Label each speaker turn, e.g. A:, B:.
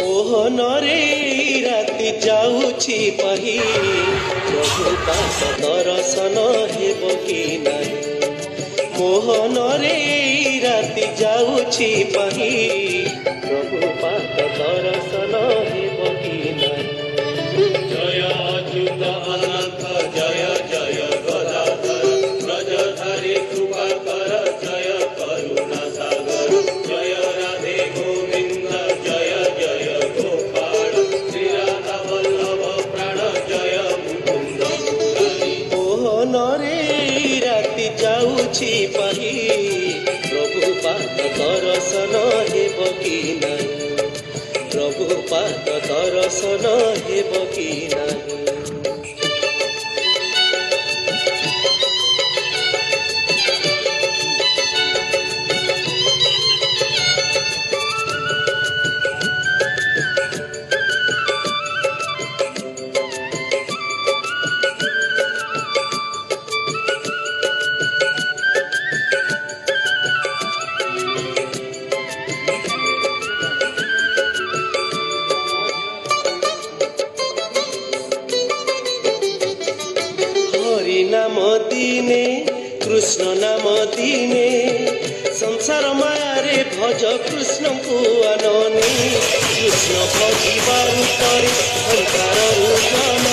A: ମୋହନରେ ରାତି ଯାଉଛି ପାହି ପ୍ରଭୁ ପାଦ ଦର୍ଶନ ହେବ କି ନାହିଁ। ମୋହନରେ ରାତି ଯାଉଛି ପାହି ପ୍ରଭୁ ପାଦ ଦର୍ଶନ ହେବ କି ନାହିଁ।
B: ଜୟ ଅଚ୍ୟୁତ ଅନନ୍ତ ଜୟ ଜୟ ଗଦାଧର ବ୍ରଜଧାରୀ କୃପାକର ଜୟ କରୁଣା ସାଗର ଜୟ ରାଧେ ଗୋବିନ୍ଦ ଜୟ ଜୟ ଗୋପାଳ ଶ୍ରୀରାଧା ବଲ୍ଲଭ ପ୍ରାଣ ଜୟ ମୁକୁନ୍ଦ ମୁରାରୀ।
A: ମୋହନରେ ରାତି ଯାଉଛି ପାହି ପ୍ରଭୁ ପାଦ ଦର୍ଶନ ହେବ କି ନାହିଁ। ପ୍ରଭୁ ପାଦ ଦର୍ଶନ ହେବ କି ନାହିଁ। হরি নাম দিনে কৃষ্ণ নাম দিনে সংসার মায়ারে ভজ কৃষ্ণଙ୍କୁ আননি। কৃষ্ণ ভজিবা ଉପରେ ସଂସାରରୁ ଜନ